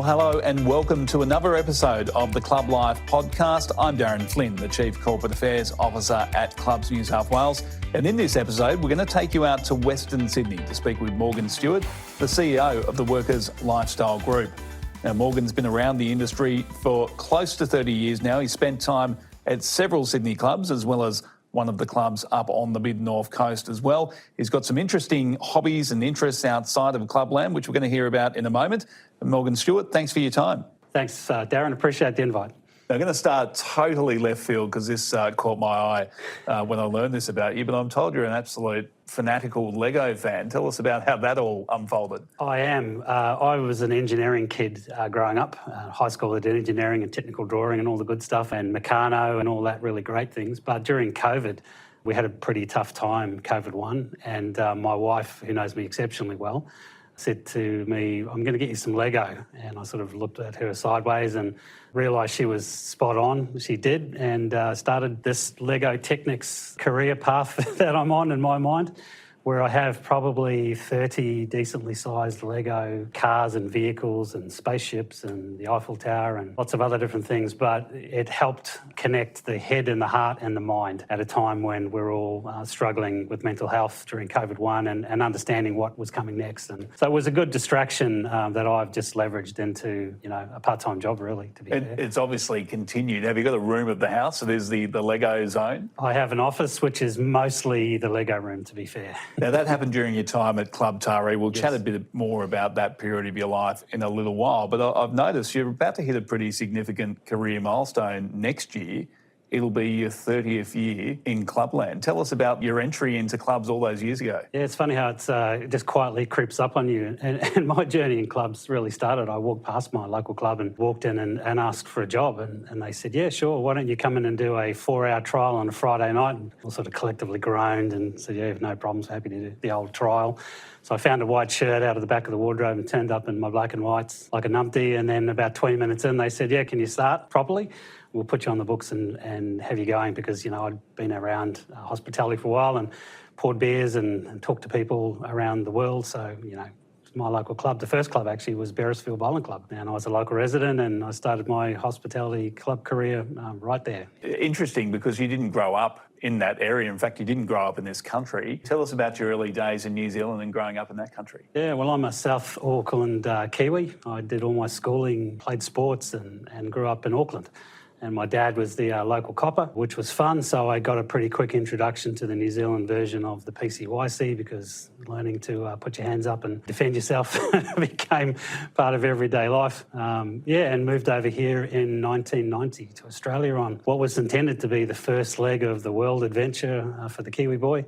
hello and welcome to another episode of the Club Life podcast. I'm Darren Flynn, the Chief Corporate Affairs Officer at Clubs New South Wales. And in this episode, we're going to take you out to Western Sydney to speak with Morgan Stewart, the CEO of the Workers Lifestyle Group. Now, Morgan's been around the industry for close to 30 years now. He's spent time at several Sydney clubs as well as one of the clubs up on the mid-north coast as well. He's got some interesting hobbies and interests outside of clubland, which we're going to hear about in a moment. And Morgan Stewart, thanks for your time. Thanks, Darren. Appreciate the invite. Now, I'm going to start totally left field because this caught my eye when I learned this about you, but I'm told you're an absolute fanatical Lego fan. Tell us about how that all unfolded. I am. I was an engineering kid growing up. High school I did engineering and technical drawing and all the good stuff and Meccano and all that really great things. But during COVID, we had a pretty tough time, COVID one, and my wife, who knows me exceptionally well, said to me, I'm going to get you some Lego. And I sort of looked at her sideways and realised she was spot on. She did, and started this Lego Technics career path that I'm on in my mind, where I have probably 30 decently sized Lego cars and vehicles and spaceships and the Eiffel Tower and lots of other different things. But it helped connect the head and the heart and the mind at a time when we're all struggling with mental health during COVID-1 and understanding what was coming next. And so it was a good distraction that I've just leveraged into, a part-time job really, to be fair. It's obviously continued. Have you got a room of the house that is the Lego zone? I have an office which is mostly the Lego room, to be fair. Now, that happened during your time at Club Taree. We'll chat a bit more about that period of your life in a little while, but I've noticed you're about to hit a pretty significant career milestone next year. It'll be your 30th year in clubland. Tell us about your entry into clubs all those years ago. Yeah, it's funny how it just quietly creeps up on you. And my journey in clubs really started. I walked past my local club and walked in and asked for a job. And they said, yeah, sure, why don't you come in and do a 4-hour trial on a Friday night? And we all sort of collectively groaned and said, yeah, no problems, happy to do the old trial. So I found a white shirt out of the back of the wardrobe and turned up in my black and whites like a numpty. And then about 20 minutes in, they said, yeah, can you start properly? We'll put you on the books and have you going because, I'd been around hospitality for a while and poured beers and talked to people around the world. So, my local club, the first club actually was Beresfield Bowling Club. And I was a local resident and I started my hospitality club career right there. Interesting because you didn't grow up in that area. In fact, you didn't grow up in this country. Tell us about your early days in New Zealand and growing up in that country. Yeah, well, I'm a South Auckland Kiwi. I did all my schooling, played sports and grew up in Auckland. And my dad was the local copper, which was fun. So I got a pretty quick introduction to the New Zealand version of the PCYC because learning to put your hands up and defend yourself became part of everyday life. And moved over here in 1990 to Australia on what was intended to be the first leg of the world adventure for the Kiwi boy.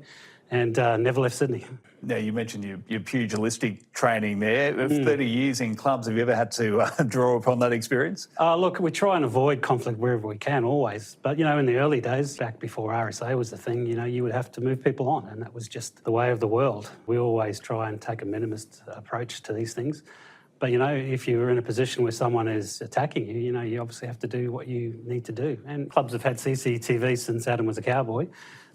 And never left Sydney. Now, you mentioned your pugilistic training there. 30 years in clubs, have you ever had to draw upon that experience? Look, we try and avoid conflict wherever we can, always. But, in the early days, back before RSA was the thing, you would have to move people on, and that was just the way of the world. We always try and take a minimalist approach to these things. But, if you're in a position where someone is attacking you, you obviously have to do what you need to do. And clubs have had CCTV since Adam was a cowboy.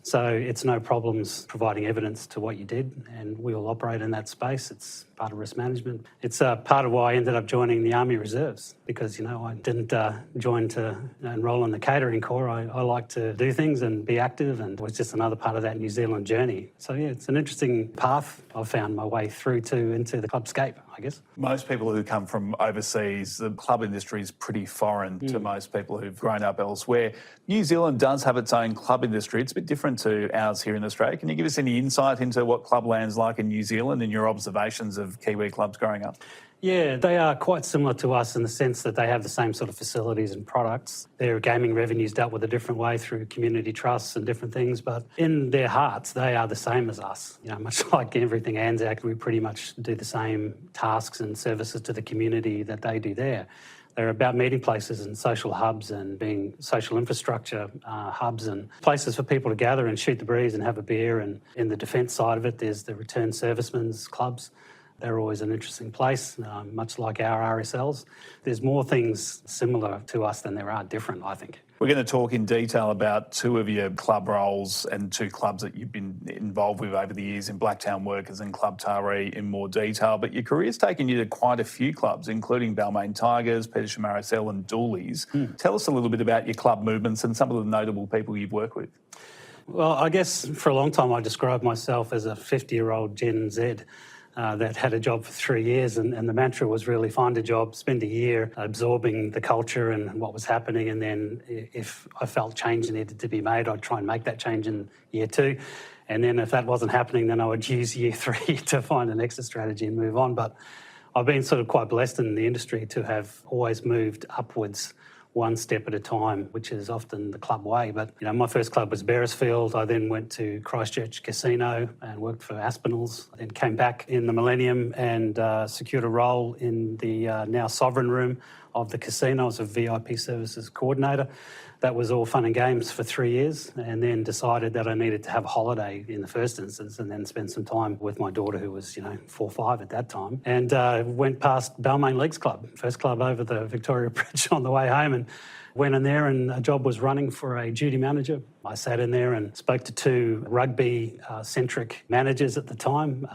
So it's no problems providing evidence to what you did, and we all operate in that space. It's part of risk management. It's part of why I ended up joining the Army Reserves because, I didn't join to enrol in the catering corps. I like to do things and be active, and it was just another part of that New Zealand journey. So, yeah, it's an interesting path I've found my way through into the clubscape, I guess. Most people who come from overseas, the club industry is pretty foreign to most people who've grown up elsewhere. New Zealand does have its own club industry. It's a bit different to ours here in Australia. Can you give us any insight into what clubland's like in New Zealand and your observations of Kiwi clubs growing up? Yeah, they are quite similar to us in the sense that they have the same sort of facilities and products. Their gaming revenue's dealt with a different way through community trusts and different things, but in their hearts, they are the same as us. Much like everything Anzac, we pretty much do the same tasks and services to the community that they do there. They're about meeting places and social hubs and being social infrastructure hubs and places for people to gather and shoot the breeze and have a beer. And in the defence side of it, there's the returned servicemen's clubs. They're always an interesting place, much like our RSLs. There's more things similar to us than there are different, I think. We're going to talk in detail about two of your club roles and two clubs that you've been involved with over the years in Blacktown Workers and Club Taree in more detail. But your career's taken you to quite a few clubs, including Balmain Tigers, Petersham RSL and Doolies. Tell us a little bit about your club movements and some of the notable people you've worked with. Well, I guess for a long time I described myself as a 50-year-old Gen Z. That had a job for 3 years, and the mantra was really find a job, spend a year absorbing the culture and what was happening, and then if I felt change needed to be made, I'd try and make that change in year 2. And then if that wasn't happening, then I would use year 3 to find an exit strategy and move on. But I've been sort of quite blessed in the industry to have always moved upwards one step at a time, which is often the club way. But, my first club was Beresfield. I then went to Christchurch Casino and worked for Aspinalls, then came back in the Millennium and secured a role in the now Sovereign Room of the casino. I was a VIP services coordinator. That was all fun and games for 3 years, and then decided that I needed to have a holiday in the first instance and then spend some time with my daughter, who was, 4 or 5 at that time, and went past Balmain Leagues Club, first club over the Victoria Bridge on the way home, and went in there and a job was running for a duty manager. I sat in there and spoke to 2 rugby-centric managers at the time.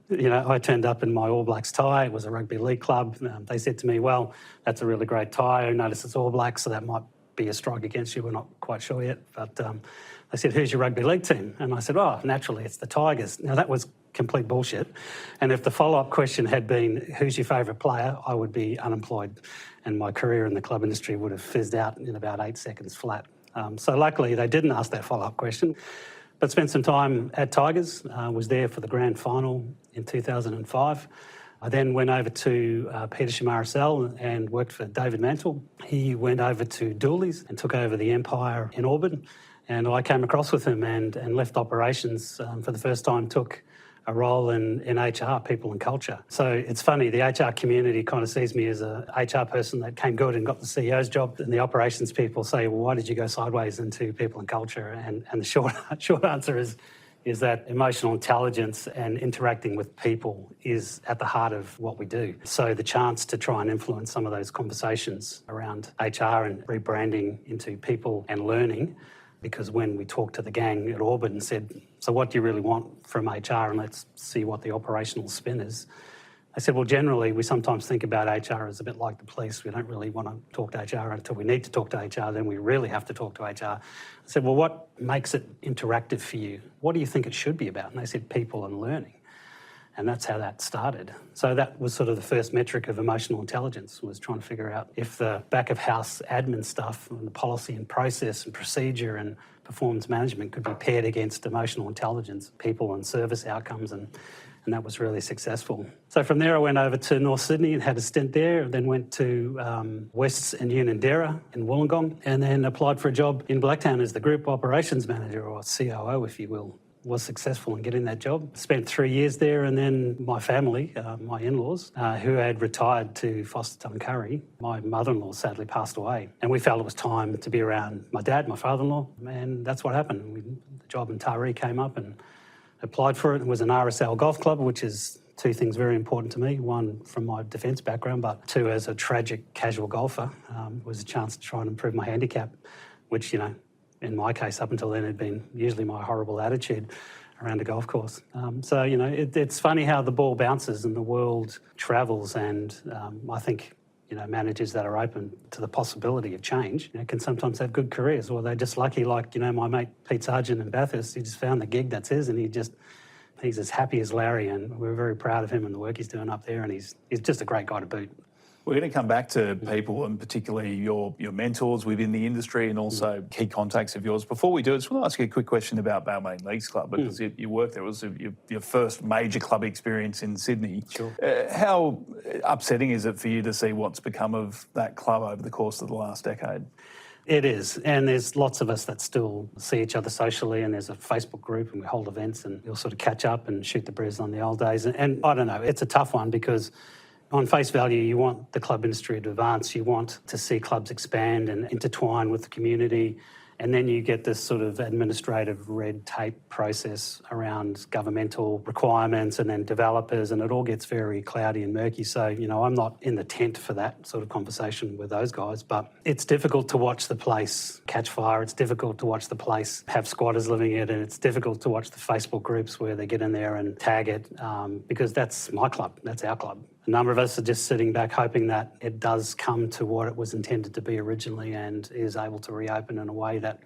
I turned up in my All Blacks tie. It was a rugby league club. They said to me, well, that's a really great tie. I noticed it's All Blacks, so that might be a strike against you. We're not quite sure yet. But they said, who's your rugby league team? And I said, naturally, it's the Tigers. Now, that was complete bullshit. And if the follow-up question had been, who's your favourite player, I would be unemployed. And my career in the club industry would have fizzed out in about 8 seconds flat. So luckily, they didn't ask that follow-up question. But spent some time at Tigers, was there for the grand final in 2005. I then went over to Petersham RSL and worked for David Mantle. He went over to Doolies and took over the Empire in Auburn. And I came across with him and left operations for the first time, took a role in HR, people and culture. So it's funny, the HR community kind of sees me as a HR person that came good and got the CEO's job, and the operations people say, well, why did you go sideways into people and culture? And the short answer is that emotional intelligence and interacting with people is at the heart of what we do. So the chance to try and influence some of those conversations around HR and rebranding into people and learning, because when we talked to the gang at Auburn and said, so what do you really want from HR, and let's see what the operational spin is, I said, well, generally, we sometimes think about HR as a bit like the police. We don't really want to talk to HR until we need to talk to HR, then we really have to talk to HR. I said, well, what makes it interactive for you? What do you think it should be about? And they said, people and learning. And that's how that started. So that was sort of the first metric of emotional intelligence, was trying to figure out if the back-of-house admin stuff and the policy and process and procedure and performance management could be paired against emotional intelligence, people and service outcomes, and that was really successful. So from there I went over to North Sydney and had a stint there, then went to Wests and Unanderra in Wollongong, and then applied for a job in Blacktown as the Group Operations Manager, or COO, if you will. Was successful in getting that job. Spent 3 years there, and then my family, my in-laws, who had retired to Foster Tuncurry, my mother-in-law sadly passed away, and we felt it was time to be around my dad, my father-in-law, and that's what happened. The job in Taree came up and applied for it. It was an RSL golf club, which is 2 things very important to me. 1, from my defence background, but 2, as a tragic casual golfer, was a chance to try and improve my handicap, which, in my case, up until then, had been usually my horrible attitude around a golf course. It's funny how the ball bounces and the world travels, and I think, managers that are open to the possibility of change, can sometimes have good careers, or they're just lucky, like, my mate Pete Sargent in Bathurst. He just found the gig that's his, and he's as happy as Larry, and we're very proud of him and the work he's doing up there, and he's just a great guy to boot. We're going to come back to people, and particularly your mentors within the industry and also key contacts of yours. Before we do, I just want to ask you a quick question about Balmain Leagues Club, because you worked there. It was your first major club experience in Sydney. Sure. How upsetting is it for you to see what's become of that club over the course of the last decade? It is, and there's lots of us that still see each other socially, and there's a Facebook group and we hold events and we'll sort of catch up and shoot the breeze on the old days. And I don't know, it's a tough one, because on face value, you want the club industry to advance. You want to see clubs expand and intertwine with the community And then you get this sort of administrative red tape process around governmental requirements and then developers, and it all gets very cloudy and murky. So, I'm not in the tent for that sort of conversation with those guys, but it's difficult to watch the place catch fire. It's difficult to watch the place have squatters living in it, and it's difficult to watch the Facebook groups where they get in there and tag it, because that's my club, that's our club. A number of us are just sitting back hoping that it does come to what it was intended to be originally and is able to reopen in a way that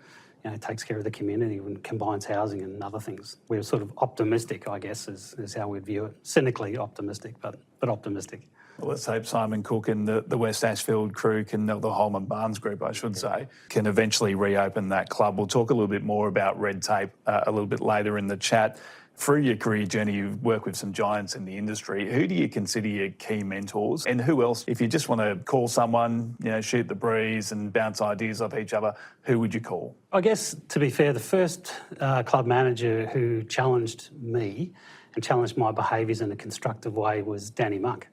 takes care of the community and combines housing and other things. We're sort of optimistic, I guess, is how we'd view it. Cynically optimistic, but optimistic. Well, let's hope Simon Cook and the West Ashfield crew the Holman Barnes group, I should say, can eventually reopen that club. We'll talk a little bit more about red tape a little bit later in the chat. Through your career journey, you've worked with some giants in the industry. Who do you consider your key mentors? And who else, if you just want to call someone, shoot the breeze and bounce ideas off each other, who would you call? I guess, to be fair, the first club manager who challenged me and challenged my behaviours in a constructive way was Danny Monk.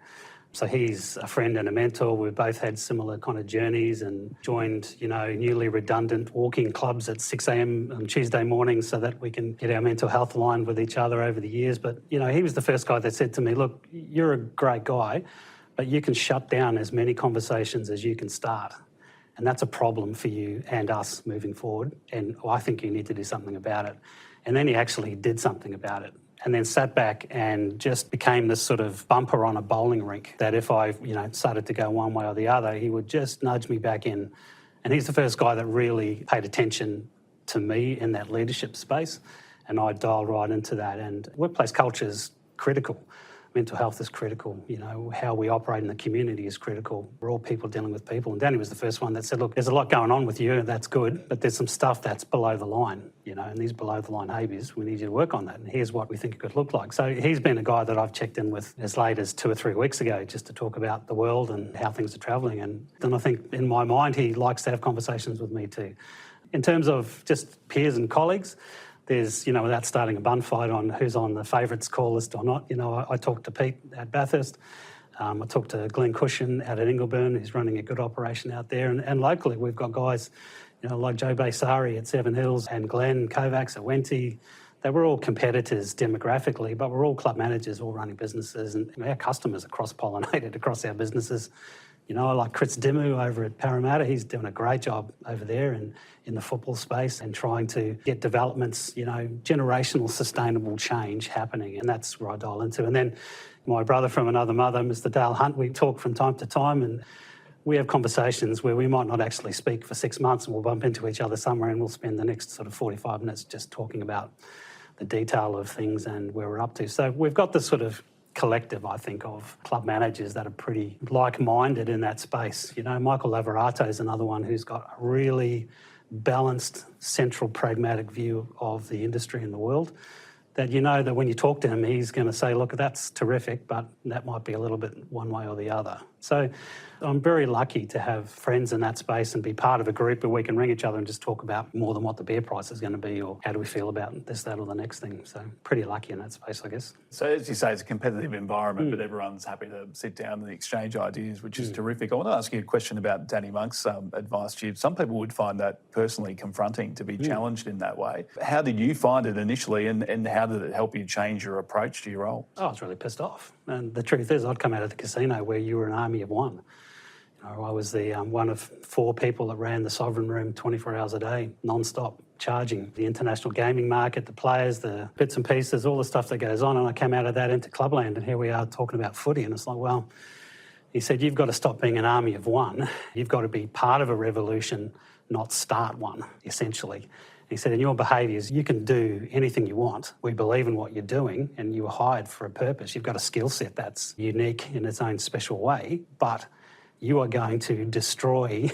So he's a friend and a mentor. We've both had similar kind of journeys and joined, newly redundant walking clubs at 6 a.m. on Tuesday mornings so that we can get our mental health aligned with each other over the years. But, he was the first guy that said to me, look, you're a great guy, but you can shut down as many conversations as you can start. And that's a problem for you and us moving forward. And I think you need to do something about it. And then he actually did something about it. And then sat back and just became this sort of bumper on a bowling rink that if I, started to go one way or the other, he would just nudge me back in. And he's the first guy that really paid attention to me in that leadership space. And I dialed right into that. And workplace culture is critical. Mental health is critical. How we operate in the community is critical. We're all people dealing with people. And Danny was the first one that said, look, there's a lot going on with you, and that's good, but there's some stuff that's below the line, and these below the line hobbies, we need you to work on that. And here's what we think it could look like. So he's been a guy that I've checked in with as late as 2 or 3 weeks ago just to talk about the world and how things are travelling. And then I think in my mind, he likes to have conversations with me too. In terms of just peers and colleagues, there's, without starting a bun fight on who's on the favourites call list or not, I talked to Pete at Bathurst. I talked to Glenn Cushion out at Ingleburn, who's running a good operation out there. And locally, we've got guys, like Joe Baysari at Seven Hills and Glenn Kovacs at Wenty. They were all competitors demographically, but we're all club managers, all running businesses. And our customers are cross-pollinated across our businesses. I like Chris Dimmu over at Parramatta. He's doing a great job over there in the football space and trying to get developments, generational sustainable change happening. And that's where I dial into. And then my brother from another mother, Mr. Dale Hunt, we talk from time to time, and we have conversations where we might not actually speak for 6 months, and we'll bump into each other somewhere and we'll spend the next sort of 45 minutes just talking about the detail of things and where we're up to. So we've got this sort of collective, I think, of club managers that are pretty like-minded in that space. Michael Laverato is another one who's got a really balanced, central, pragmatic view of the industry and the world. That that when you talk to him, he's going to say, look, that's terrific, but that might be a little bit one way or the other. So I'm very lucky to have friends in that space and be part of a group where we can ring each other and just talk about more than what the beer price is going to be or how do we feel about this, that or the next thing. So pretty lucky in that space, I guess. So as you say, it's a competitive environment, but everyone's happy to sit down and exchange ideas, which is terrific. I want to ask you a question about Danny Monk's advice to you. Some people would find that personally confronting to be challenged in that way. How did you find it initially, and how did it help you change your approach to your role? I was really pissed off. And the truth is, I'd come out of the casino where you were an army of one. I was the one of 4 people that ran the Sovereign Room 24 hours a day, non-stop, charging the international gaming market, the players, the bits and pieces, all the stuff that goes on. And I came out of that into Clubland, and here we are talking about footy. And it's like, well, he said, you've got to stop being an army of one. You've got to be part of a revolution, not start one, essentially. He said, in your behaviours, you can do anything you want. We believe in what you're doing, and you were hired for a purpose. You've got a skill set that's unique in its own special way, but you are going to destroy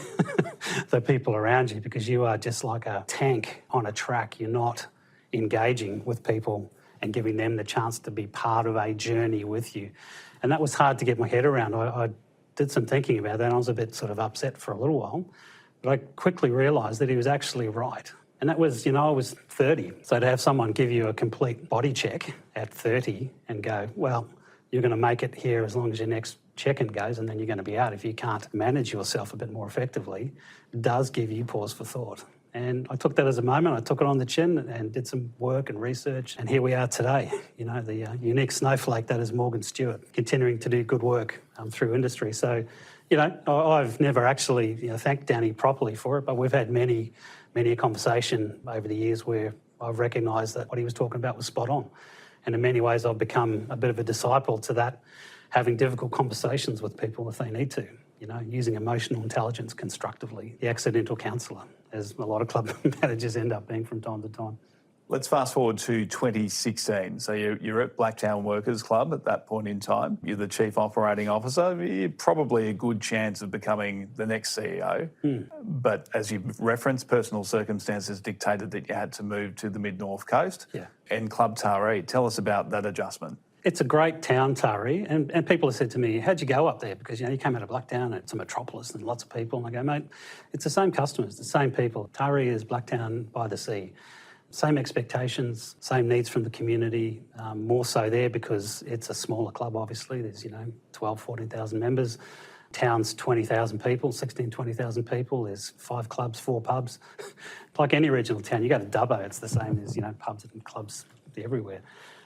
the people around you because you are just like a tank on a track. You're not engaging with people and giving them the chance to be part of a journey with you. And that was hard to get my head around. I did some thinking about that. I was a bit sort of upset for a little while, but I quickly realised that he was actually right. And that was, I was 30. So to have someone give you a complete body check at 30 and go, well, you're going to make it here as long as your next check-in goes, and then you're going to be out if you can't manage yourself a bit more effectively, does give you pause for thought. And I took that as a moment. I took it on the chin and did some work and research. And here we are today, you know, the unique snowflake that is Morgan Stewart, continuing to do good work through industry. So, you know, I've never actually thanked Danny properly for it, but we've had many a conversation over the years where I've recognised that what he was talking about was spot on. And in many ways, I've become a bit of a disciple to that, having difficult conversations with people if they need to, you know, using emotional intelligence constructively, the accidental counsellor, as a lot of club managers end up being from time to time. Let's fast forward to 2016. So you're at Blacktown Workers Club at that point in time. You're the Chief Operating Officer. You're probably a good chance of becoming the next CEO. But as you've referenced, personal circumstances dictated that you had to move to the Mid-North Coast and Club Taree. Tell us about that adjustment. It's a great town, Taree, and people have said to me, how'd you go up there? Because, you know, you came out of Blacktown, it's a metropolis and lots of people. And I go, mate, it's the same customers, the same people. Taree is Blacktown by the sea. Same expectations, same needs from the community, more so there because it's a smaller club, obviously. There's, 12, 14,000 members. Town's 20,000 people, 16, 20,000 people. There's 5 clubs, 4 pubs. Like any regional town, you go to Dubbo, it's the same as, pubs and clubs everywhere.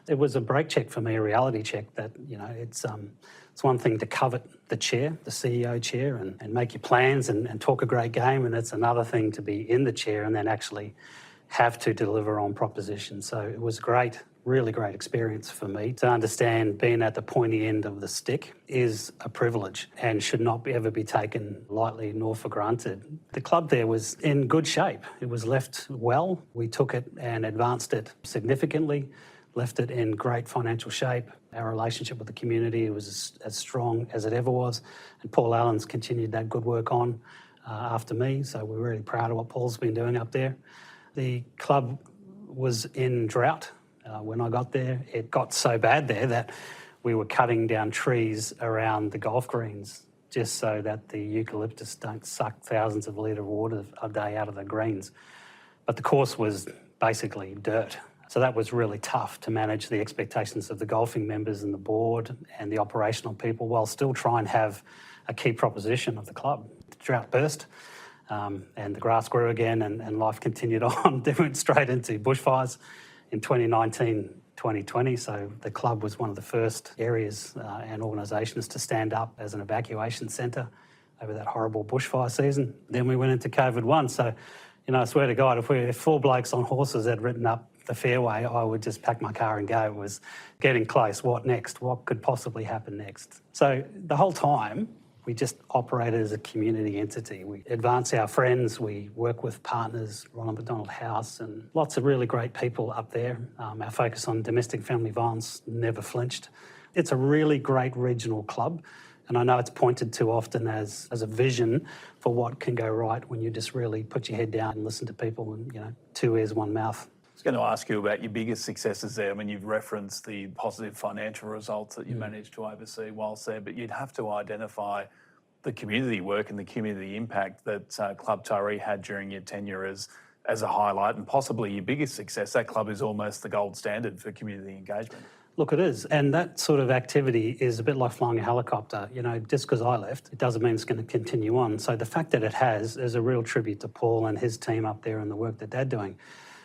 It was a break check for me, a reality check that, it's one thing to covet the chair, the CEO chair, and make your plans and talk a great game, and it's another thing to be in the chair and then actually have to deliver on propositions. So it was great, really great experience for me to understand being at the pointy end of the stick is a privilege and should not ever be taken lightly nor for granted. The club there was in good shape. It was left well. We took it and advanced it significantly, left it in great financial shape. Our relationship with the community was as strong as it ever was. And Paul Allen's continued that good work on after me. So we're really proud of what Paul's been doing up there. The club was in drought when I got there. It got so bad there that we were cutting down trees around the golf greens just so that the eucalyptus don't suck thousands of litres of water a day out of the greens. But the course was basically dirt. So that was really tough to manage the expectations of the golfing members and the board and the operational people while still try and have a key proposition of the club. The drought burst. And the grass grew again and life continued on. They went straight into bushfires in 2019, 2020. So the club was one of the first areas and organisations to stand up as an evacuation centre over that horrible bushfire season. Then we went into COVID-1. So, I swear to God, if 4 blokes on horses had written up the fairway, I would just pack my car and go. It was getting close. What next? What could possibly happen next? So the whole time, we just operated as a community entity. We advance our friends, we work with partners, Ronald McDonald House, and lots of really great people up there. Our focus on domestic family violence never flinched. It's a really great regional club, and I know it's pointed to often as a vision for what can go right when you just really put your head down and listen to people and, 2 ears, 1 mouth. I was going to ask you about your biggest successes there. I mean, you've referenced the positive financial results that you managed to oversee whilst there, but you'd have to identify the community work and the community impact that Club Taree had during your tenure as a highlight and possibly your biggest success. That club is almost the gold standard for community engagement. Look, it is. And that sort of activity is a bit like flying a helicopter. Just because I left, it doesn't mean it's going to continue on. So the fact that it has is a real tribute to Paul and his team up there and the work that they're doing.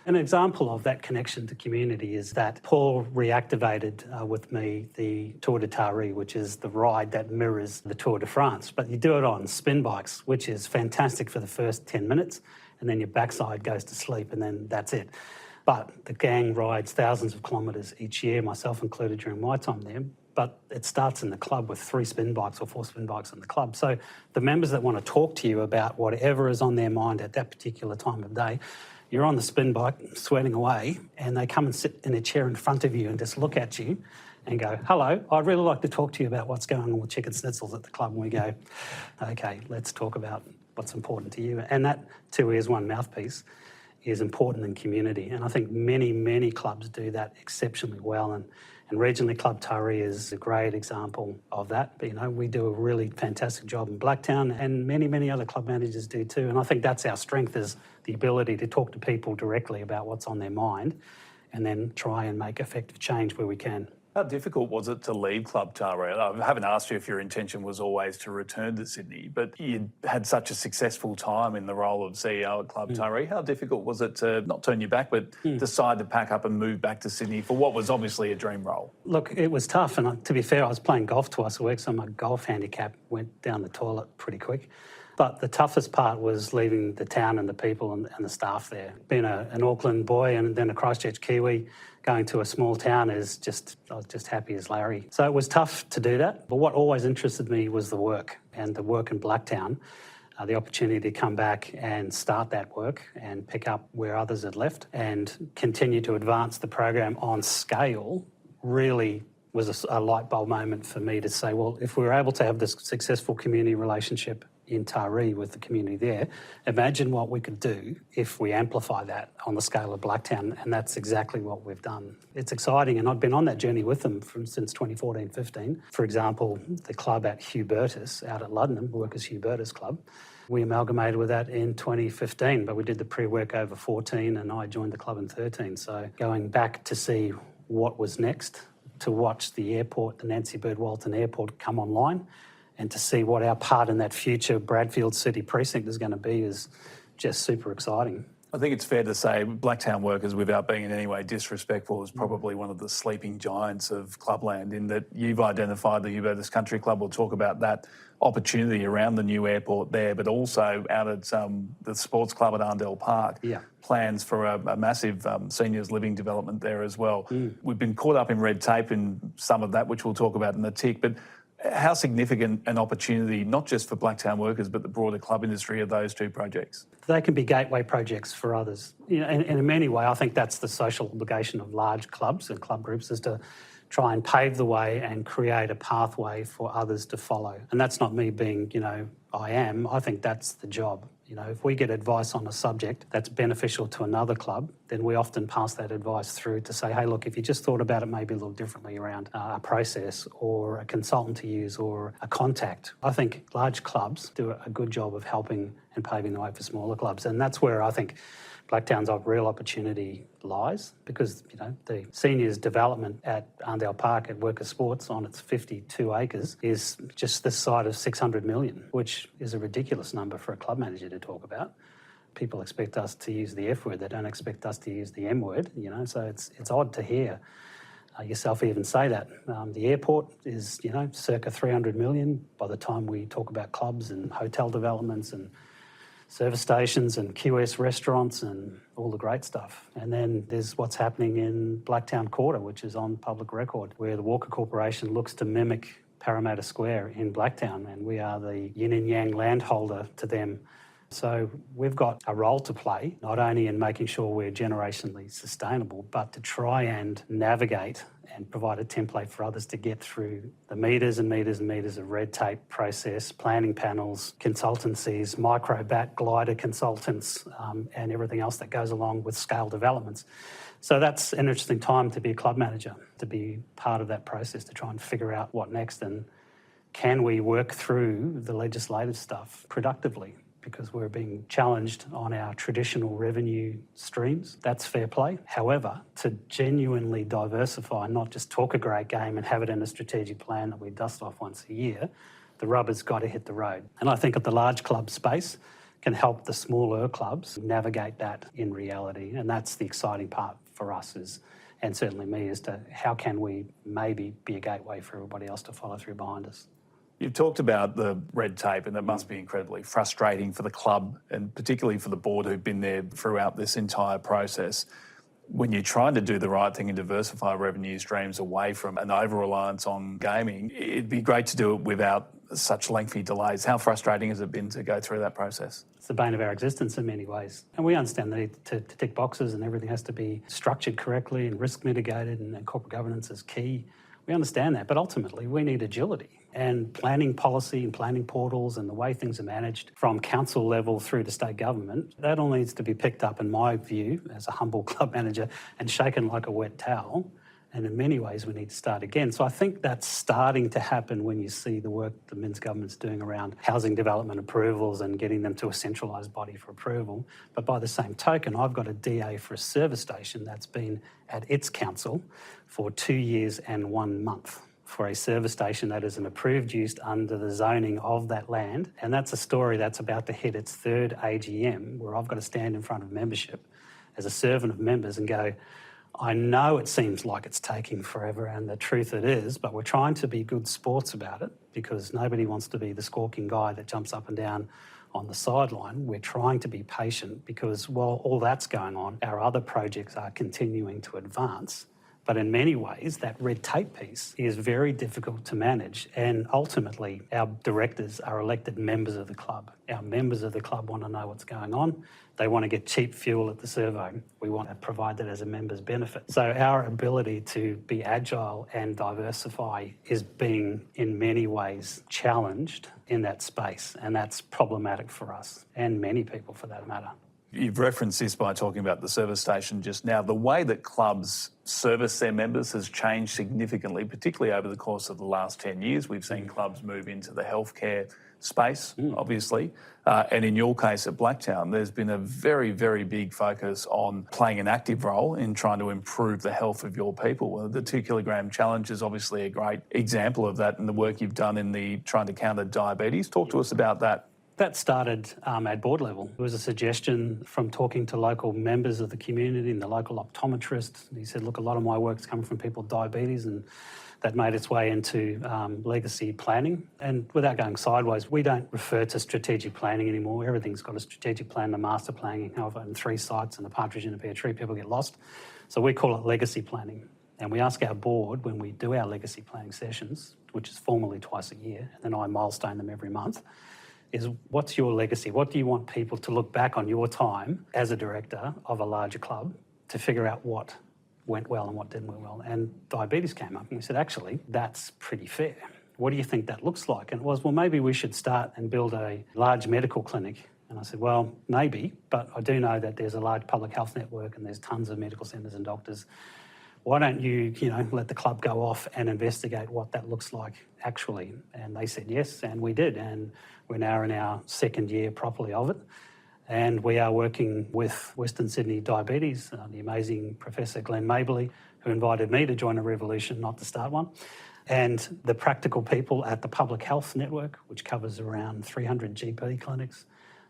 An example of that connection to community is that Paul reactivated with me the Tour de Taree, which is the ride that mirrors the Tour de France. But you do it on spin bikes, which is fantastic for the first 10 minutes, and then your backside goes to sleep, and then that's it. But the gang rides thousands of kilometres each year, myself included during my time there. But it starts in the club with 3 spin bikes or 4 spin bikes in the club. So the members that want to talk to you about whatever is on their mind at that particular time of day, you're on the spin bike, sweating away, and they come and sit in a chair in front of you and just look at you and go, hello, I'd really like to talk to you about what's going on with chicken schnitzels at the club. And we go, okay, let's talk about what's important to you. And that 2 ears, 1 mouthpiece is important in community. And I think many clubs do that exceptionally well. And regionally, Club Taree is a great example of that. But, we do a really fantastic job in Blacktown, and many other club managers do too. And I think that's our strength, is the ability to talk to people directly about what's on their mind and then try and make effective change where we can. How difficult was it to leave Club Taree? I haven't asked you if your intention was always to return to Sydney, but you had such a successful time in the role of CEO at Club Taree. How difficult was it to not turn your back, but decide to pack up and move back to Sydney for what was obviously a dream role? Look, it was tough, and to be fair, I was playing golf twice a week, so my golf handicap went down the toilet pretty quick. But the toughest part was leaving the town and the people and the staff there. Being an Auckland boy and then a Christchurch Kiwi, going to a small town I was just happy as Larry. So it was tough to do that. But what always interested me was the work, and the work in Blacktown, the opportunity to come back and start that work and pick up where others had left and continue to advance the program on scale really was a light bulb moment for me to say, well, if we were able to have this successful community relationship in Taree with the community there, imagine what we could do if we amplify that on the scale of Blacktown, and that's exactly what we've done. It's exciting, and I've been on that journey with them since 2014-15. For example, the club at Hubertus out at Luddenham, Workers Hubertus Club, we amalgamated with that in 2015, but we did the pre-work over 14 and I joined the club in 13. So going back to see what was next, to watch the airport, the Nancy Bird Walton Airport come online, and to see what our part in that future Bradfield City precinct is going to be is just super exciting. I think it's fair to say Blacktown Workers, without being in any way disrespectful, is probably one of the sleeping giants of clubland, in that you've identified the Hubertus Country Club. We'll talk about that opportunity around the new airport there, but also out at the sports club at Arndell Park. Yeah. Plans for a massive seniors living development there as well. We've been caught up in red tape in some of that, which we'll talk about in a tick, but how significant an opportunity, not just for Blacktown Workers, but the broader club industry, are those two projects? They can be gateway projects for others. You know, and in many ways, I think that's the social obligation of large clubs and club groups, is to try and pave the way and create a pathway for others to follow. And that's not me being, I think that's the job. You know, if we get advice on a subject that's beneficial to another club, then we often pass that advice through to say, hey, look, if you just thought about it maybe a little differently around a process or a consultant to use or a contact. I think large clubs do a good job of helping and paving the way for smaller clubs. And that's where I think Blacktown's real opportunity lies, because, the seniors development at Arndell Park at Workers Sports on its 52 acres is just this side of 600 million, which is a ridiculous number for a club manager to talk about. People expect us to use the F word. They don't expect us to use the M word, so it's odd to hear yourself even say that. The airport is, circa 300 million by the time we talk about clubs and hotel developments and service stations and QS restaurants and all the great stuff. And then there's what's happening in Blacktown Quarter, which is on public record, where the Walker Corporation looks to mimic Parramatta Square in Blacktown, and we are the yin and yang landholder to them. So we've got a role to play, not only in making sure we're generationally sustainable, but to try and navigate and provide a template for others to get through the metres and metres and metres of red tape process, planning panels, consultancies, micro-bat glider consultants, and everything else that goes along with scale developments. So that's an interesting time to be a club manager, to be part of that process, to try and figure out what next, and can we work through the legislative stuff productively, because we're being challenged on our traditional revenue streams. That's fair play. However, to genuinely diversify, not just talk a great game and have it in a strategic plan that we dust off once a year, the rubber's got to hit the road. And I think at the large club space can help the smaller clubs navigate that in reality. And that's the exciting part for us, and certainly me, as to how can we maybe be a gateway for everybody else to follow through behind us. You've talked about the red tape, and that must be incredibly frustrating for the club, and particularly for the board who've been there throughout this entire process. When you're trying to do the right thing and diversify revenue streams away from an over-reliance on gaming, it'd be great to do it without such lengthy delays. How frustrating has it been to go through that process? It's the bane of our existence in many ways. And we understand the need to tick boxes, and everything has to be structured correctly and risk mitigated, and corporate governance is key. We understand that, but ultimately we need agility. And planning policy and planning portals and the way things are managed from council level through to state government, that all needs to be picked up, in my view, as a humble club manager, and shaken like a wet towel, And in many ways, we need to start again. So I think that's starting to happen when you see the work the Minns government's doing around housing development approvals and getting them to a centralised body for approval. But by the same token, I've got a DA for a service station that's been at its council for 2 years and 1 month for a service station that is an approved use under the zoning of that land. And that's a story that's about to hit its third AGM, where I've got to stand in front of membership as a servant of members and go, I know it seems like it's taking forever, and the truth it is, but we're trying to be good sports about it because nobody wants to be the squawking guy that jumps up and down on the sideline. We're trying to be patient because while all that's going on, our other projects are continuing to advance. But in many ways, that red tape piece is very difficult to manage. And ultimately, our directors are elected members of the club. Our members of the club want to know what's going on. They want to get cheap fuel at the servo. We want to provide that as a member's benefit. So our ability to be agile and diversify is being, in many ways, challenged in that space. And that's problematic for us and many people for that matter. You've referenced this by talking about the service station just now. The way that clubs service their members has changed significantly, particularly over the course of the last 10 years. We've seen clubs move into the healthcare space, obviously. And in your case at Blacktown, there's been a very, very big focus on playing an active role in trying to improve the health of your people. The 2 kilogram challenge is obviously a great example of that and the work you've done in the trying to counter diabetes. Talk to us about that. That started at board level. It was a suggestion from talking to local members of the community and the local optometrist. He said, look, a lot of my work's coming from people with diabetes, and that made its way into legacy planning. And without going sideways, we don't refer to strategic planning anymore. Everything's got a strategic plan, the master planning. However, in 3 sites and a partridge in a pear tree, people get lost. So we call it legacy planning. And we ask our board when we do our legacy planning sessions, which is formally twice a year, and then I milestone them every month, is what's your legacy? What do you want people to look back on your time as a director of a larger club to figure out what went well and what didn't went well? And diabetes came up and we said, actually, that's pretty fair. What do you think that looks like? And it was, well, maybe we should start and build a large medical clinic. And I said, well, maybe, but I do know that there's a large public health network and there's tons of medical centres and doctors. Why don't you, let the club go off and investigate what that looks like actually? And they said yes, and we did. And we're now in our 2nd year properly of it. And we are working with Western Sydney Diabetes, the amazing Professor Glenn Mabley, who invited me to join a revolution, not to start one. And the practical people at the Public Health Network, which covers around 300 GP clinics.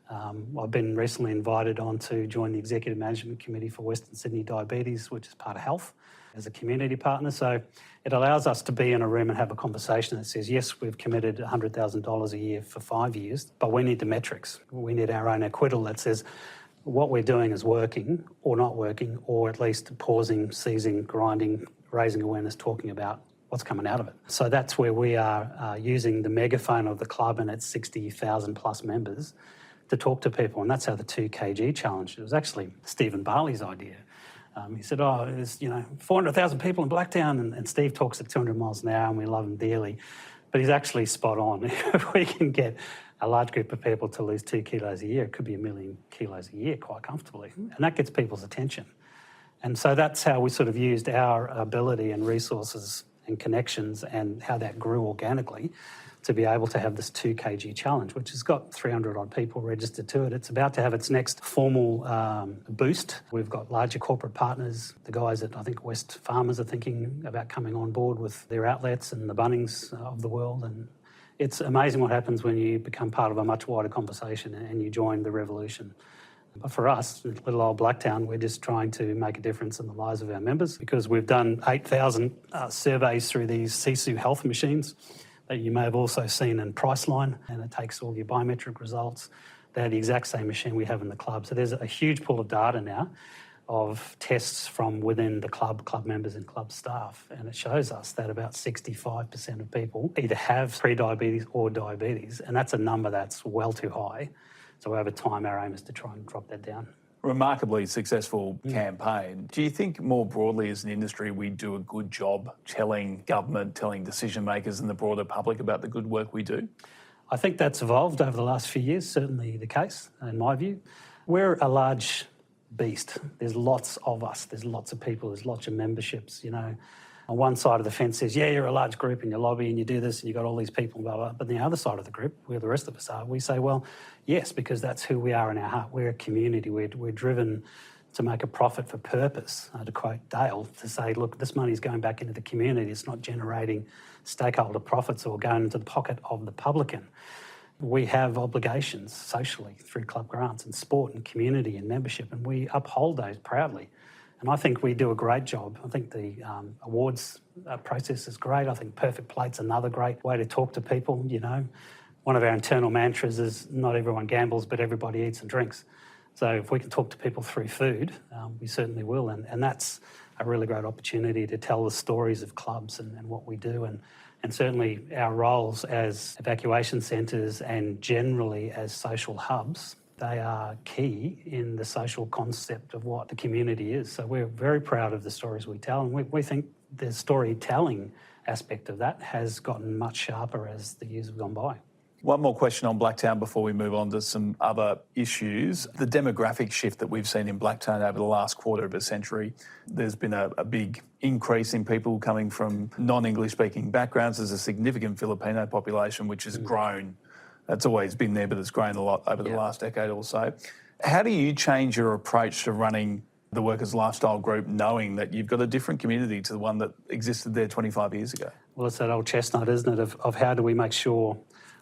I've been recently invited on to join the Executive Management Committee for Western Sydney Diabetes, which is part of health, as a community partner. So it allows us to be in a room and have a conversation that says, yes, we've committed $100,000 a year for 5 years, but we need the metrics. We need our own acquittal that says what we're doing is working or not working, or at least pausing, seizing, grinding, raising awareness, talking about what's coming out of it. So that's where we are using the megaphone of the club and its 60,000 plus members to talk to people. And that's how the 2 kg challenge, it was actually Stephen Barley's idea. He said, there's 400,000 people in Blacktown, and Steve talks at 200 miles an hour and we love him dearly. But he's actually spot on. If we can get a large group of people to lose 2 kilos a year, it could be 1 million kilos a year quite comfortably. And that gets people's attention. And so that's how we sort of used our ability and resources and connections and how that grew organically to be able to have this 2 kg challenge, which has got 300 odd people registered to it. It's about to have its next formal boost. We've got larger corporate partners, the guys at I think West Farmers are thinking about coming on board with their outlets and the Bunnings of the world. And it's amazing what happens when you become part of a much wider conversation and you join the revolution. But for us, little old Blacktown, we're just trying to make a difference in the lives of our members because we've done 8,000 surveys through these Sisu health machines that you may have also seen in Priceline, and it takes all your biometric results. They're the exact same machine we have in the club. So there's a huge pool of data now of tests from within the club members and club staff, and it shows us that about 65% of people either have pre-diabetes or diabetes, and that's a number that's well too high. So over time, our aim is to try and drop that down. Remarkably successful campaign. Do you think more broadly as an industry we do a good job telling government, telling decision makers and the broader public about the good work we do? I think that's evolved over the last few years, certainly the case, in my view. We're a large beast. There's lots of us. There's lots of people. There's lots of memberships, On one side of the fence says, yeah, you're a large group and you lobby and you do this and you've got all these people, blah, blah. But the other side of the group, where the rest of us are, we say, well, yes, because that's who we are in our heart. We're a community. We're driven to make a profit for purpose, to quote Dale, to say, look, this money's going back into the community. It's not generating stakeholder profits or going into the pocket of the publican. We have obligations socially through club grants and sport and community and membership, and we uphold those proudly. And I think we do a great job. I think the awards process is great. I think Perfect Plate's another great way to talk to people, you know. One of our internal mantras is not everyone gambles, but everybody eats and drinks. So if we can talk to people through food, we certainly will. And that's a really great opportunity to tell the stories of clubs and what we do. And certainly our roles as evacuation centres and generally as social hubs, they are key in the social concept of what the community is. So we're very proud of the stories we tell, and we think the storytelling aspect of that has gotten much sharper as the years have gone by. One more question on Blacktown before we move on to some other issues. The demographic shift that we've seen in Blacktown over the last quarter of a century, there's been a big increase in people coming from non-English speaking backgrounds. There's a significant Filipino population which has grown. That's always been there, but it's grown a lot over the last decade or so. How do you change your approach to running the Workers' Lifestyle Group, knowing that you've got a different community to the one that existed there 25 years ago? Well, it's that old chestnut, isn't it, of how do we make sure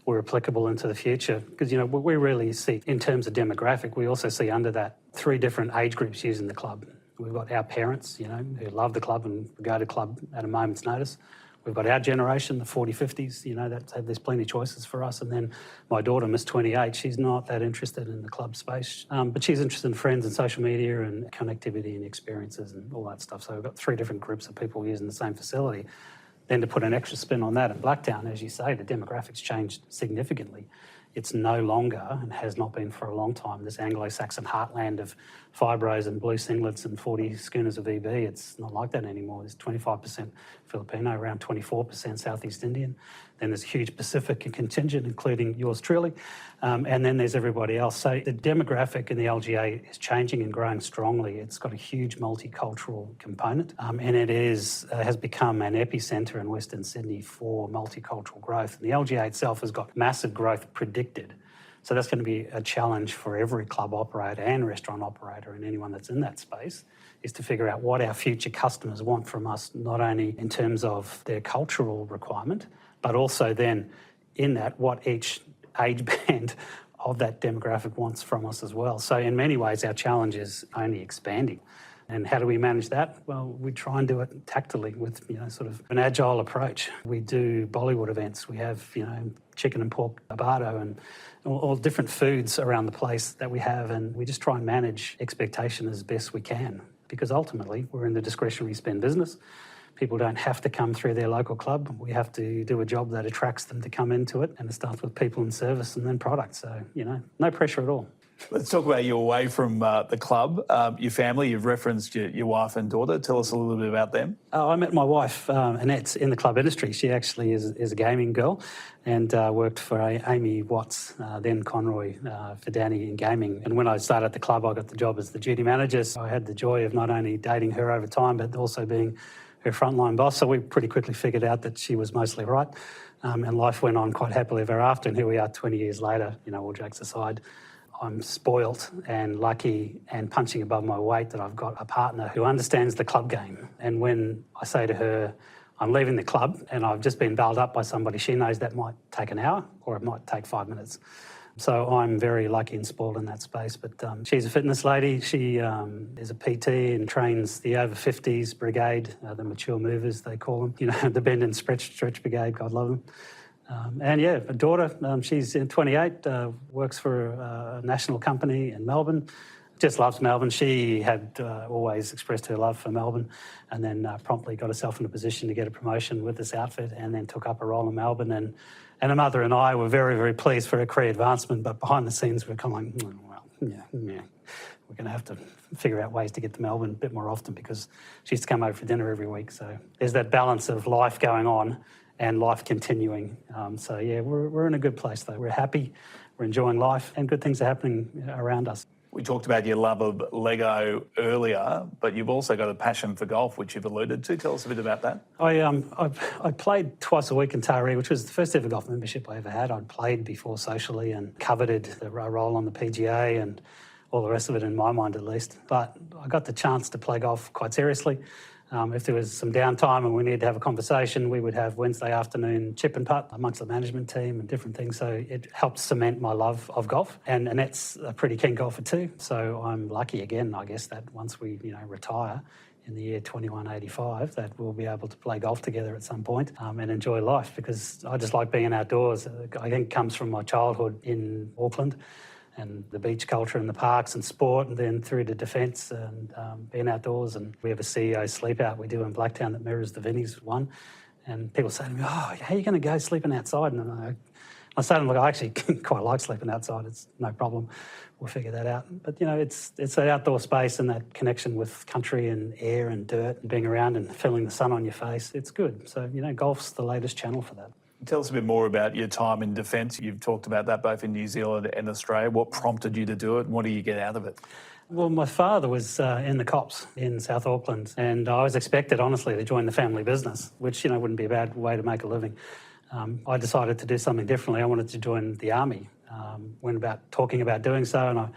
we're applicable into the future? Because, you know, what we really see in terms of demographic, we also see under that 3 different age groups using the club. We've got our parents, you know, who love the club and go to club at a moment's notice. We've got our generation, the 40, 50s, you know, there's plenty of choices for us. And then my daughter, Miss 28, she's not that interested in the club space, but she's interested in friends and social media and connectivity and experiences and all that stuff. So we've got 3 different groups of people using the same facility. Then to put an extra spin on that, in Blacktown, as you say, the demographics changed significantly. It's no longer, and has not been for a long time, this Anglo-Saxon heartland of fibros and blue singlets and 40 schooners of EB. It's not like that anymore. There's 25% Filipino, around 24% Southeast Indian. Then there's a huge Pacific contingent, including yours truly. And then there's everybody else. So the demographic in the LGA is changing and growing strongly. It's got a huge multicultural component, and it has become an epicentre in Western Sydney for multicultural growth. And the LGA itself has got massive growth predicted. So that's going to be a challenge for every club operator and restaurant operator and anyone that's in that space, is to figure out what our future customers want from us, not only in terms of their cultural requirement, but also then in that what each age band of that demographic wants from us as well. So in many ways, our challenge is only expanding. And how do we manage that? Well, we try and do it tactily with, you know, sort of an agile approach. We do Bollywood events. We have, you know, chicken and pork abado and all different foods around the place that we have, and we just try and manage expectation as best we can, because ultimately we're in the discretionary spend business. People don't have to come through their local club. We have to do a job that attracts them to come into it, and it starts with people and service and then product. So, you know, no pressure at all. Let's talk about you away from the club, your family. You've referenced your wife and daughter. Tell us a little bit about them. I met my wife, Annette, in the club industry. She actually is a gaming girl and worked for Amy Watts, then Conroy, for Danny in gaming. And when I started at the club, I got the job as the duty manager. So I had the joy of not only dating her over time, but also being her frontline boss. So we pretty quickly figured out that she was mostly right. And life went on quite happily ever after. And here we are 20 years later, you know, all jokes aside. I'm spoilt and lucky and punching above my weight that I've got a partner who understands the club game. And when I say to her, I'm leaving the club and I've just been bailed up by somebody, she knows that might take an hour or it might take 5 minutes. So I'm very lucky and spoiled in that space. But she's a fitness lady. She is a PT and trains the over 50s brigade, the mature movers, they call them. You know, the bend and stretch brigade, God love them. And yeah, a daughter, she's 28, works for a national company in Melbourne, just loves Melbourne. She had always expressed her love for Melbourne and then promptly got herself in a position to get a promotion with this outfit and then took up a role in Melbourne. And her mother and I were very, very pleased for her career advancement, but behind the scenes we're kind of like, well, yeah, we're going to have to figure out ways to get to Melbourne a bit more often because she used to come over for dinner every week. So there's that balance of life going on and life continuing. So yeah, we're in a good place though. We're happy, we're enjoying life, and good things are happening around us. We talked about your love of Lego earlier, but you've also got a passion for golf, which you've alluded to. Tell us a bit about that. I played twice a week in Taree, which was the first ever golf membership I ever had. I'd played before socially and coveted the role on the PGA and all the rest of it, in my mind at least. But I got the chance to play golf quite seriously. If there was some downtime and we needed to have a conversation, we would have Wednesday afternoon chip and putt amongst the management team and different things. So it helped cement my love of golf. And Annette's a pretty keen golfer too. So I'm lucky again, I guess, that once we retire in the year 2185, that we'll be able to play golf together at some point and enjoy life, because I just like being outdoors. I think it comes from my childhood in Auckland and the beach culture and the parks and sport, and then through to defence and being outdoors. And we have a CEO sleep out we do in Blacktown that mirrors the Vinnies one. And people say to me, "Oh, how are you going to go sleeping outside?" And I say to them, "Look, I actually quite like sleeping outside. It's no problem. We'll figure that out." But, it's that outdoor space and that connection with country and air and dirt and being around and feeling the sun on your face. It's good. So, golf's the latest channel for that. Tell us a bit more about your time in defence. You've talked about that both in New Zealand and Australia. What prompted you to do it and what do you get out of it? Well, my father was in the cops in South Auckland, and I was expected, honestly, to join the family business, which, wouldn't be a bad way to make a living. I decided to do something differently. I wanted to join the Army. Went about talking about doing so, and I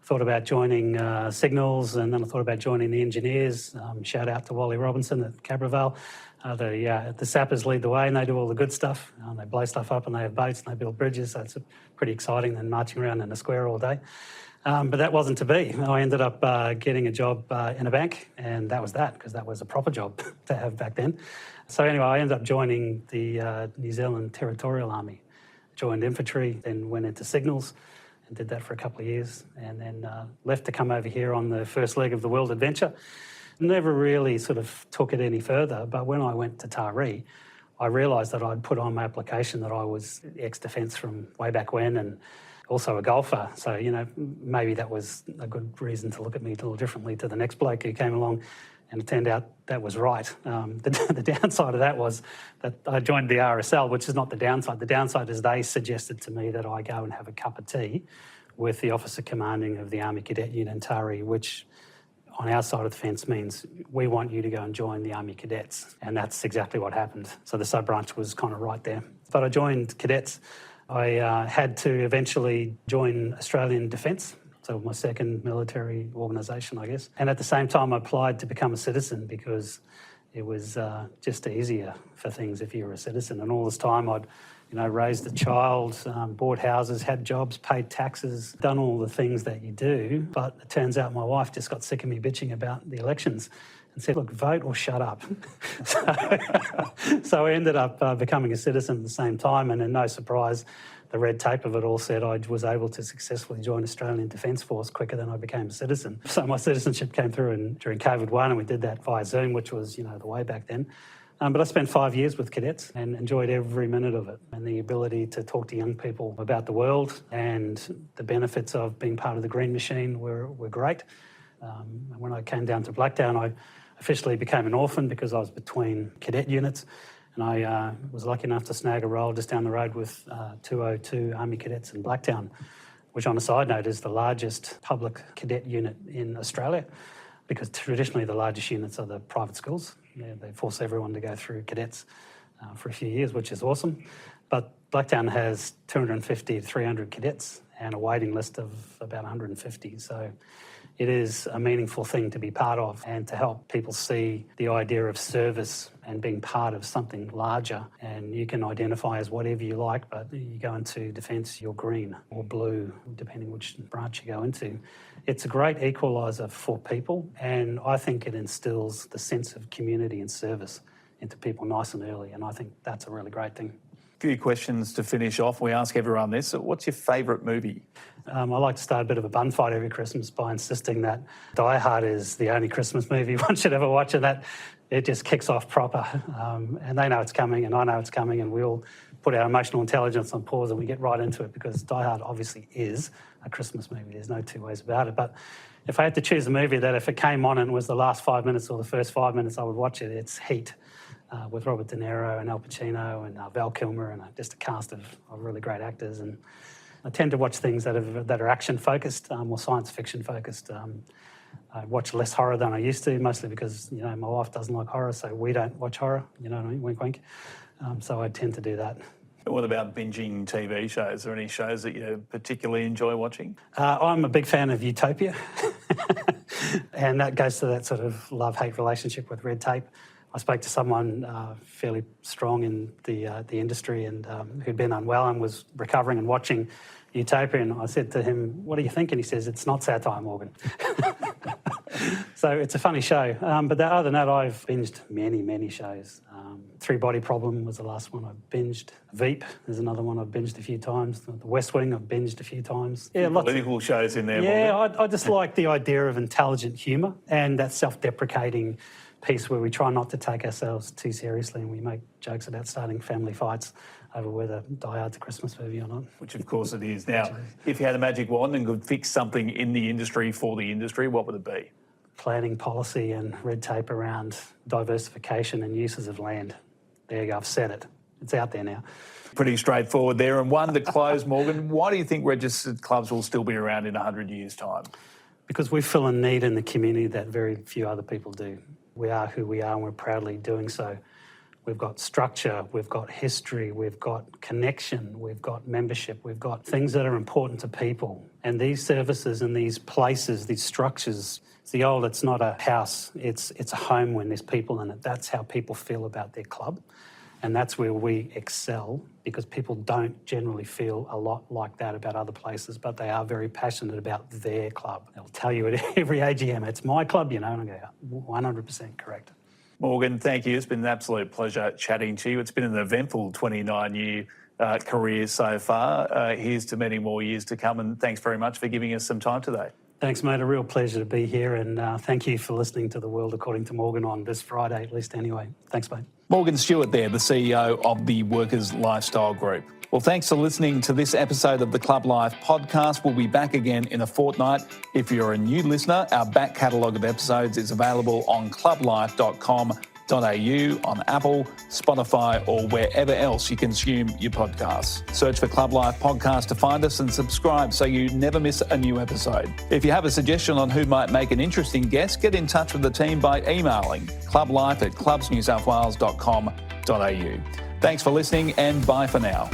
thought about joining Signals, and then I thought about joining the Engineers. Shout out to Wally Robinson at Cabravale. The sappers lead the way and they do all the good stuff. They blow stuff up and they have boats and they build bridges, so it's pretty exciting than marching around in a square all day. But that wasn't to be. I ended up getting a job in a bank, and that was that, because that was a proper job to have back then. So anyway, I ended up joining the New Zealand Territorial Army. Joined infantry, then went into Signals and did that for a couple of years, and then left to come over here on the first leg of the world adventure. Never really sort of took it any further, but when I went to Taree, I realised that I'd put on my application that I was ex-defence from way back when and also a golfer. So, maybe that was a good reason to look at me a little differently to the next bloke who came along, and it turned out that was right. The downside of that was that I joined the RSL, which is not the downside. The downside is they suggested to me that I go and have a cup of tea with the officer commanding of the Army Cadet Unit in Taree, which on our side of the fence means we want you to go and join the Army Cadets. And that's exactly what happened. So the sub-branch was kind of right there. But I joined Cadets. I had to eventually join Australian Defence, so my second military organisation, I guess. And at the same time, I applied to become a citizen because it was just easier for things if you were a citizen. And all this time I'd raised a child, bought houses, had jobs, paid taxes, done all the things that you do. But it turns out my wife just got sick of me bitching about the elections and said, "Look, vote or shut up." So I ended up becoming a citizen at the same time, and then no surprise, the red tape of it all said I was able to successfully join Australian Defence Force quicker than I became a citizen. So my citizenship came through during COVID-1, and we did that via Zoom, which was, the way back then. But I spent 5 years with cadets and enjoyed every minute of it, and the ability to talk to young people about the world and the benefits of being part of the green machine were great. When I came down to Blacktown, I officially became an orphan because I was between cadet units, and I was lucky enough to snag a role just down the road with 202 Army Cadets in Blacktown, which on a side note is the largest public cadet unit in Australia, because traditionally the largest units are the private schools. They force everyone to go through cadets for a few years, which is awesome. But Blacktown has 250 to 300 cadets and a waiting list of about 150. So it is a meaningful thing to be part of and to help people see the idea of service and being part of something larger. And you can identify as whatever you like, but you go into defence, you're green or blue, depending which branch you go into. It's a great equaliser for people, and I think it instills the sense of community and service into people nice and early, and I think that's a really great thing. A few questions to finish off. We ask everyone this. What's your favourite movie? I like to start a bit of a bun fight every Christmas by insisting that Die Hard is the only Christmas movie one should ever watch, and that it just kicks off proper. And they know it's coming, and I know it's coming, and we all put our emotional intelligence on pause and we get right into it, because Die Hard obviously is a Christmas movie. There's no two ways about it. But if I had to choose a movie that if it came on and was the last 5 minutes or the first 5 minutes I would watch it, it's Heat. With Robert De Niro and Al Pacino and Val Kilmer and just a cast of really great actors. And I tend to watch things that are action focused or science fiction focused. I watch less horror than I used to, mostly because my wife doesn't like horror, so we don't watch horror. You know what I mean? Wink, wink. So I tend to do that. What about binging TV shows? Are there any shows that you particularly enjoy watching? I'm a big fan of Utopia, and that goes to that sort of love-hate relationship with red tape. I spoke to someone fairly strong in the industry and who'd been unwell and was recovering and watching Utopia, and I said to him, "What do you think?" And he says, "It's not satire, Morgan." So it's a funny show. But other than that, I've binged many shows. Three Body Problem was the last one I binged. Veep is another one I've binged a few times. The West Wing I've binged a few times. Yeah, lots political shows in there. Yeah, I just like the idea of intelligent humour and that self-deprecating piece where we try not to take ourselves too seriously and we make jokes about starting family fights over whether Die Hard's a Christmas movie or not. Which of course it is. Now, if you had a magic wand and could fix something in the industry for the industry, what would it be? Planning policy and red tape around diversification and uses of land. There you go, I've said it. It's out there now. Pretty straightforward there. And one to close, Morgan, why do you think registered clubs will still be around in 100 years' time? Because we fill a need in the community that very few other people do. We are who we are and we're proudly doing so. We've got structure, we've got history, we've got connection, we've got membership, we've got things that are important to people. And these services and these places, these structures, it's not a house, it's a home when there's people in it. That's how people feel about their club. And that's where we excel, because people don't generally feel a lot like that about other places, but they are very passionate about their club. They'll tell you at every AGM, it's my club, and I go, 100% correct. Morgan, thank you. It's been an absolute pleasure chatting to you. It's been an eventful 29-year career so far. Here's to many more years to come, and thanks very much for giving us some time today. Thanks, mate. A real pleasure to be here, and thank you for listening to The World According to Morgan on this Friday, at least anyway. Thanks, mate. Morgan Stewart there, the CEO of the Workers Lifestyle Group. Well, thanks for listening to this episode of the Club Life podcast. We'll be back again in a fortnight. If you're a new listener, our back catalogue of episodes is available on clublife.com.au, on Apple, Spotify, or wherever else you consume your podcasts. Search for Club Life Podcast to find us and subscribe so you never miss a new episode. If you have a suggestion on who might make an interesting guest, get in touch with the team by emailing clublife@clubsnewsouthwales.com.au. Thanks for listening and bye for now.